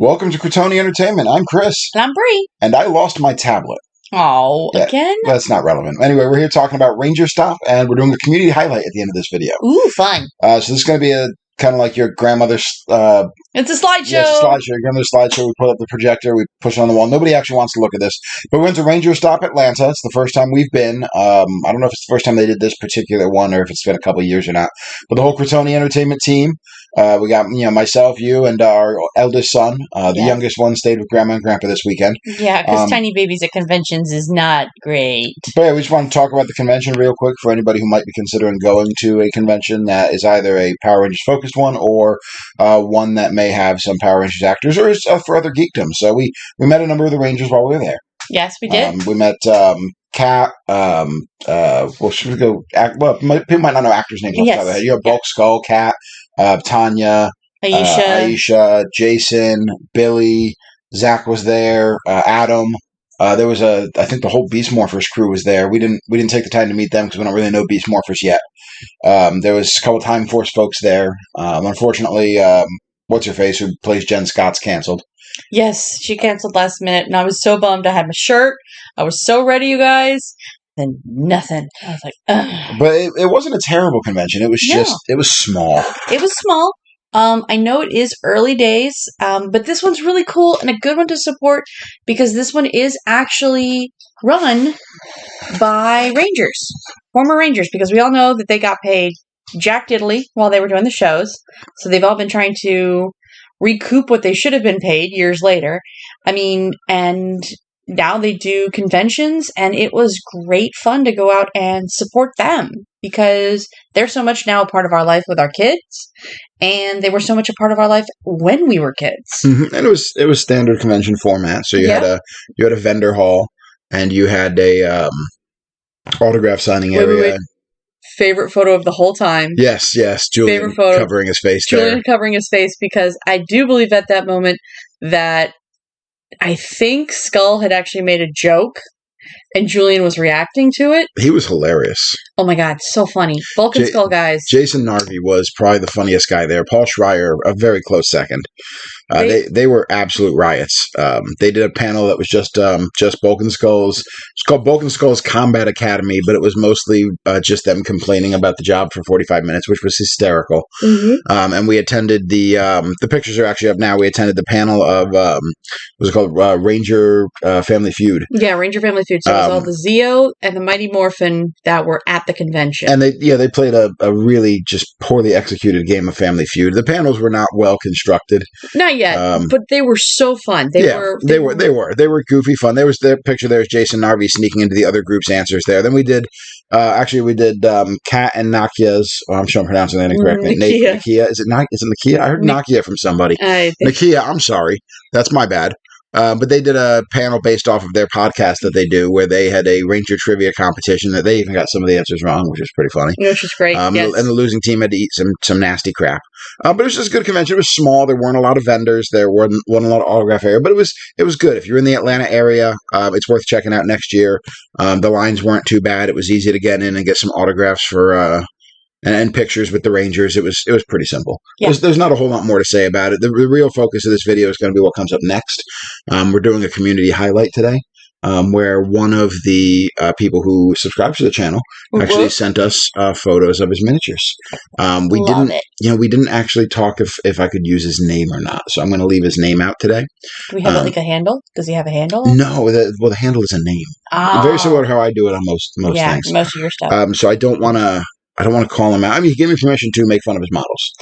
Welcome to Crotoni Entertainment. I'm Chris. And I'm Bree. And I lost my tablet. Oh, again? That's not relevant. Anyway, we're here talking about RangerStop, and we're doing a community highlight at the end of this video. Ooh, fun. So this is going to be a kind of like your grandmother's... it's a slideshow. Yeah, it's a slideshow. Your grandmother's slideshow. We put up the projector. We push it on the wall. Nobody actually wants to look at this. But we went to RangerStop Atlanta. It's the first time we've been. I don't know if it's the first time they did this particular one or if it's been a couple of years or not. But the whole Crotoni Entertainment team... we got, myself, you, and our eldest son. The youngest one stayed with Grandma and Grandpa this weekend. Yeah, because tiny babies at conventions is not great. But yeah, we just want to talk about the convention real quick for anybody who might be considering going to a convention that is either a Power Rangers-focused one or one that may have some Power Rangers actors or is for other geekdom. So we met a number of the Rangers while we were there. Yes, we did. We met... Cat, should we go? People might not know actors' names off the top of their head. You have Bulk Skull, Cat, Tanya, Aisha, Jason, Billy, Zach was there, Adam. There was I think the whole Beast Morphers crew was there. We didn't take the time to meet them because we don't really know Beast Morphers yet. There was a couple Time Force folks there. Unfortunately, what's her face who plays Jen Scott's canceled. Yes, she canceled last minute, and I was so bummed. I had my shirt. I was so ready, you guys. Then nothing. I was like, ugh. But it wasn't a terrible convention. It was it was small. It was small. I know it is early days, but this one's really cool and a good one to support because this one is actually run by Rangers, former Rangers, because we all know that they got paid jack diddly while they were doing the shows. So they've all been trying to recoup what they should have been paid years later. And now they do conventions, and it was great fun to go out and support them because they're so much now a part of our life with our kids, and they were so much a part of our life when we were kids. Mm-hmm. And it was standard convention format. So you had a vendor hall, and you had a autograph signing area. Wait. Favorite photo of the whole time. Yes. Julian covering his face Julian covering his face, because I do believe at that moment that I think Skull had actually made a joke and Julian was reacting to it. He was hilarious. Oh my God, so funny. Bulk and Skull guys. Jason Narvi was probably the funniest guy there. Paul Schreier, a very close second. They were absolute riots. They did a panel that was just Bulk and Skulls. It's called Bulk and Skulls Combat Academy, but it was mostly just them complaining about the job for 45 minutes, which was hysterical. Mm-hmm. And we attended the pictures are actually up now. We attended the panel of what was it called, Ranger Family Feud. Yeah, Ranger Family Feud. So it was all the Zeo and the Mighty Morphin that were at the convention. And they played a really just poorly executed game of Family Feud. The panels were not well constructed. Not yet, but they were so fun. They were goofy fun. There was their picture. There's Jason Narvi sneaking into the other group's answers there. Then we did Kat and Nakia's. I'm sure I'm pronouncing that incorrectly. Nakia. Is it Nakia? I heard Nakia from somebody. Nakia. I'm sorry. That's my bad. But they did a panel based off of their podcast that they do, where they had a Ranger trivia competition that they even got some of the answers wrong, which is pretty funny. Which is great. Yes. And the losing team had to eat some nasty crap. But it was just a good convention. It was small. There weren't a lot of vendors. There wasn't a lot of autograph area, but it was good. If you're in the Atlanta area, it's worth checking out next year. The lines weren't too bad. It was easy to get in and get some autographs for. And pictures with the Rangers. It was pretty simple. Yeah. There's not a whole lot more to say about it. The real focus of this video is going to be what comes up next. We're doing a community highlight today, where one of the people who subscribes to the channel actually sent us photos of his miniatures. We didn't actually talk if I could use his name or not. So I'm going to leave his name out today. Do we have a handle? Does he have a handle? No. The handle is a name. Very similar to how I do it on most things. Most of your stuff. So I don't want to call him out. He gave me permission to make fun of his models.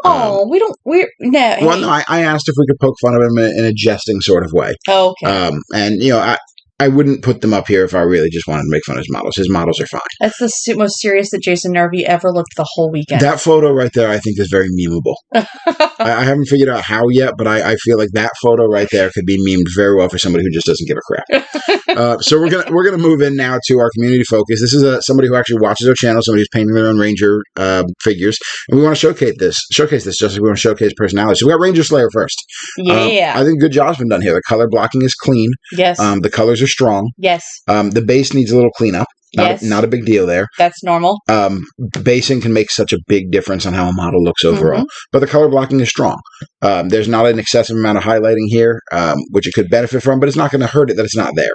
No. Well, no, I asked if we could poke fun of him in a jesting sort of way. Oh, okay. And, I wouldn't put them up here if I really just wanted to make fun of his models. His models are fine. That's the most serious that Jason Narvi ever looked the whole weekend. That photo right there, I think, is very memeable. I haven't figured out how yet, but I feel like that photo right there could be memed very well for somebody who just doesn't give a crap. So we're gonna move in now to our community focus. This is somebody who actually watches our channel, somebody who's painting their own Ranger figures, and we want to showcase this just like we want to showcase personality. So we got Ranger Slayer first. Yeah, I think good job's been done here. The color blocking is clean. Yes, the colors are strong. Yes, the base needs a little cleanup. Not a big deal there. That's normal. Basing can make such a big difference on how a model looks overall, but the color blocking is strong. There's not an excessive amount of highlighting here, which it could benefit from, but it's not going to hurt it that it's not there.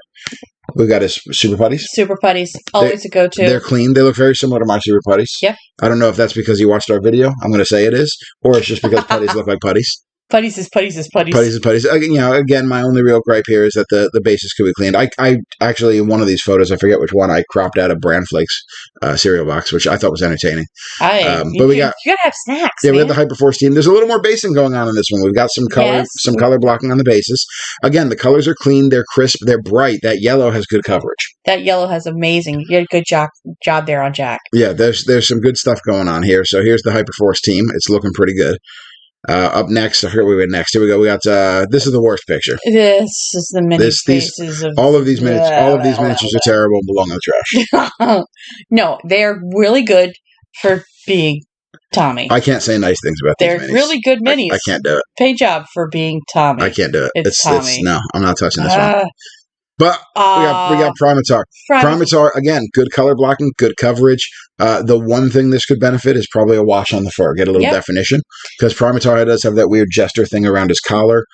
We've got his Super Putties. Super Putties, always a go-to. They're clean. They look very similar to my Super Putties. Yep. I don't know if that's because you watched our video. I'm going to say it is, or it's just because putties look like putties. Putties is putties is putties. Putties is putties. Again, my only real gripe here is that the bases could be cleaned. I actually, in one of these photos, I forget which one, I cropped out a Bran Flakes cereal box, which I thought was entertaining. But you gotta have snacks. Yeah, we have the Hyperforce team. There's a little more basing going on in this one. We've got some color blocking on the bases. Again, the colors are clean. They're crisp. They're bright. That yellow has good coverage. That yellow has amazing. You did a good job there on Jack. Yeah, there's some good stuff going on here. So here's the Hyperforce team. It's looking pretty good. Up next, here we go. We got this is the worst picture. This is the mini faces of all of these miniatures are terrible and belong in the trash. No, they're really good for being Tommy. I can't say nice things about these minis. They're really good minis. I can't do it. Pay job for being Tommy. I can't do it. It's Tommy. No, I'm not touching this one. But we got Primatar. Primatar, again, good color blocking, good coverage. The one thing this could benefit is probably a wash on the fur. Get a little definition. Because Primatar does have that weird jester thing around his collar.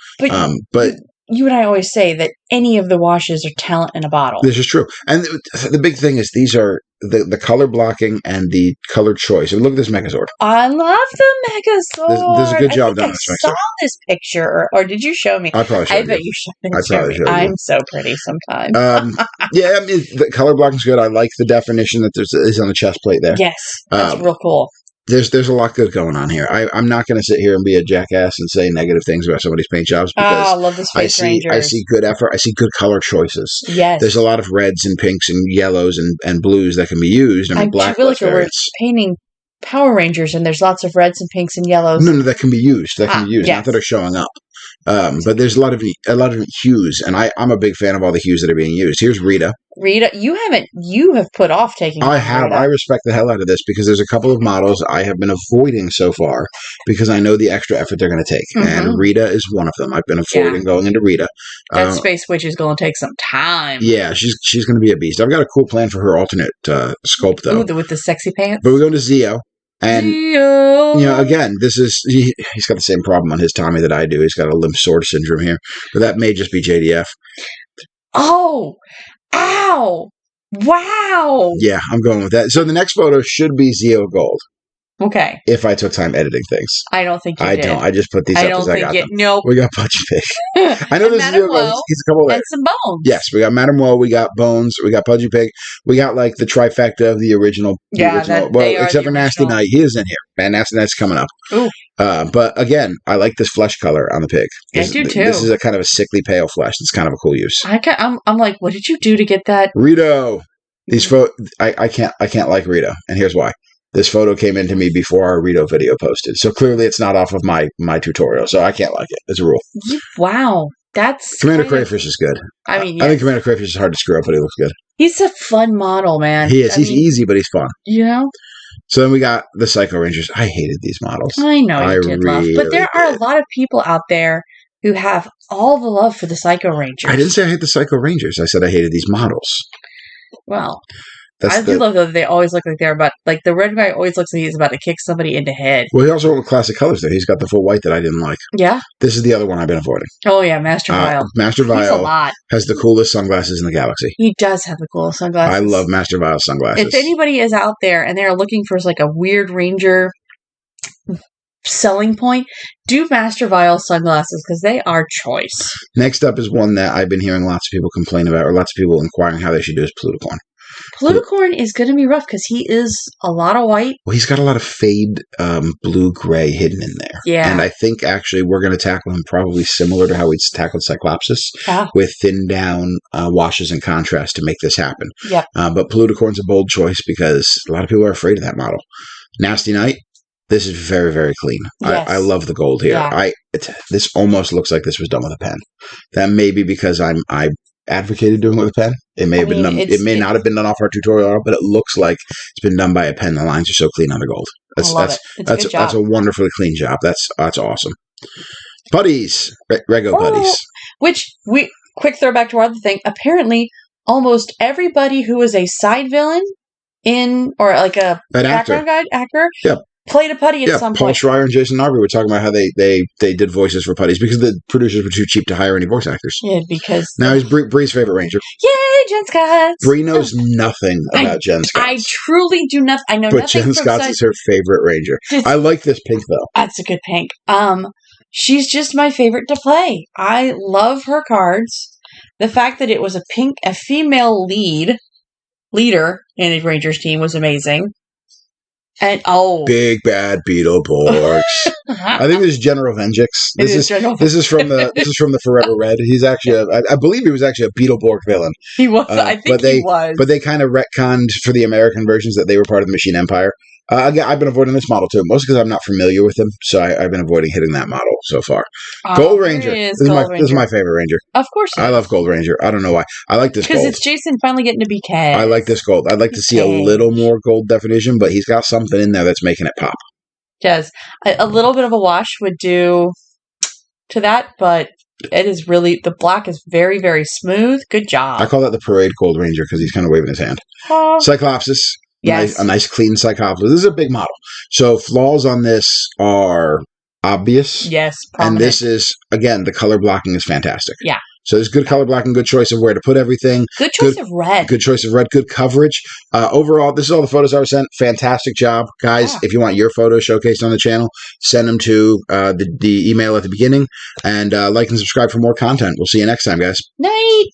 But you and I always say that any of the washes are talent in a bottle. This is true. And the big thing is these are the color blocking and the color choice. And look at this Megazord. I love the Megazord. There's a good job done. I saw this picture, or did you show me? I probably showed you. I bet you showed me. I'm so pretty sometimes. Yeah, I mean, the color blocking is good. I like the definition that is on the chest plate there. Yes, that's real cool. There's a lot good going on here. I'm not going to sit here and be a jackass and say negative things about somebody's paint jobs because I love this Space Ranger. I see good effort. I see good color choices. Yes. There's a lot of reds and pinks and yellows and blues that can be used. I mean, black feel like we're painting Power Rangers and there's lots of reds and pinks and yellows. No, that can be used. Not that are showing up. But there's a lot of hues, and I'm a big fan of all the hues that are being used. Here's Rita. Rita, you have put off taking. I have. Rita. I respect the hell out of this because there's a couple of models I have been avoiding so far because I know the extra effort they're going to take, and Rita is one of them. I've been avoiding going into Rita. That Space Witch is going to take some time. Yeah, she's going to be a beast. I've got a cool plan for her alternate sculpt though. Ooh, with the sexy pants. But we're going to Zeo. And, again, he's got the same problem on his Tommy that I do. He's got a limp sword syndrome here. But that may just be JDF. Oh! Ow! Wow! Yeah, I'm going with that. So the next photo should be Zeo Gold. Okay. If I took time editing things. I don't think you did. I don't. I just put these up as I got them. Nope. We got Pudgy Pig. I know there's Zeo Gold. He's a couple there. And some bones. Yes, we got Madame Woe, we got Bones, we got Pudgy Pig. We got like the trifecta of the original. Except for Nasty Knight. He is in here. Man, Nasty Knight's coming up. Ooh. But again, I like this flesh color on the pig. I do too. This is a kind of a sickly pale flesh. It's kind of a cool use. I'm like, what did you do to get that? Rito. These I can't like Rito, and here's why. This photo came into me before our Rito video posted, so clearly it's not off of my tutorial, so I can't like it. It's a rule. Wow, that's Commander Crayfish is good. I mean, I think Commander Crayfish is hard to screw up, but he looks good. He's a fun model, man. He is. He's easy, but he's fun. You know. So then we got the Psycho Rangers. I hated these models. I know you did love, but there are a lot of people out there who have all the love for the Psycho Rangers. I didn't say I hate the Psycho Rangers. I said I hated these models. Well. I do love that they always look like they're about, like the red guy always looks like he's about to kick somebody in the head. Well, he also went with classic colors there. He's got the full white that I didn't like. Yeah. This is the other one I've been avoiding. Oh, yeah, Master Vile. Master Vile has the coolest sunglasses in the galaxy. He does have the coolest sunglasses. I love Master Vile's sunglasses. If anybody is out there and they're looking for like a weird Ranger selling point, do Master Vile sunglasses because they are choice. Next up is one that I've been hearing lots of people complain about, or lots of people inquiring how they should do, is Plutocorn. Plutocorn is going to be rough because he is a lot of white. Well, he's got a lot of fade blue-gray hidden in there. Yeah. And I think actually we're going to tackle him probably similar to how we tackled Cyclopsis, with thinned-down washes and contrast to make this happen. Yep. But Plutocorn's a bold choice because a lot of people are afraid of that model. Nasty Knight, this is very, very clean. Yes. I love the gold here. Yeah. This almost looks like this was done with a pen. That may be because I advocated doing it with a pen. It may have been done. It may not have been done off our tutorial, but it looks like it's been done by a pen. The lines are so clean on the gold. That's a wonderfully clean job. That's awesome. Putties, Rego putties. Which quick throwback to our other thing. Apparently, almost everybody who was a side villain in, or like a An background actor, Yep. played a putty at some Paul point. Schreier and Jason Narby were talking about how they did voices for putties because the producers were too cheap to hire any voice actors. Yeah, because Now he's Bree's favorite Ranger. Yay, Jen Scott! Bree knows nothing about Jen Scott. I truly do not. I know but nothing. Jen Scott is her favorite Ranger. I like this pink though. That's a good pink. She's just my favorite to play. I love her cards. The fact that it was a female leader in a Rangers team was amazing. And big bad Beetleborgs. I think this is General Venjix. This is from the Forever Red. He's actually I believe he was actually a Beetleborg villain. He was. I think he was. But they kind of retconned for the American versions that they were part of the Machine Empire. Again, I've been avoiding this model too, mostly because I'm not familiar with him, so I've been avoiding hitting that model so far. Gold Ranger. This is my favorite Ranger. Of course, I love Gold Ranger. I don't know why. I like this gold because it's Jason finally getting to be Kaz. I like this gold. I'd like to see a little more gold definition, but he's got something in there that's making it pop. Yes, a little bit of a wash would do to that, but it is really, the black is very, very smooth. Good job. I call that the Parade Gold Ranger because he's kind of waving his hand. Cyclopsis. Yes. A nice clean Cyclopsis. This is a big model. So flaws on this are obvious. Yes, prominent. And this is, again, the color blocking is fantastic. Yeah. So there's good color blocking, good choice of where to put everything. Good choice of red. Good choice of red, good coverage. Overall, this is all the photos I was sent. Fantastic job. Guys, if you want your photos showcased on the channel, send them to the email at the beginning. And like and subscribe for more content. We'll see you next time, guys. Night.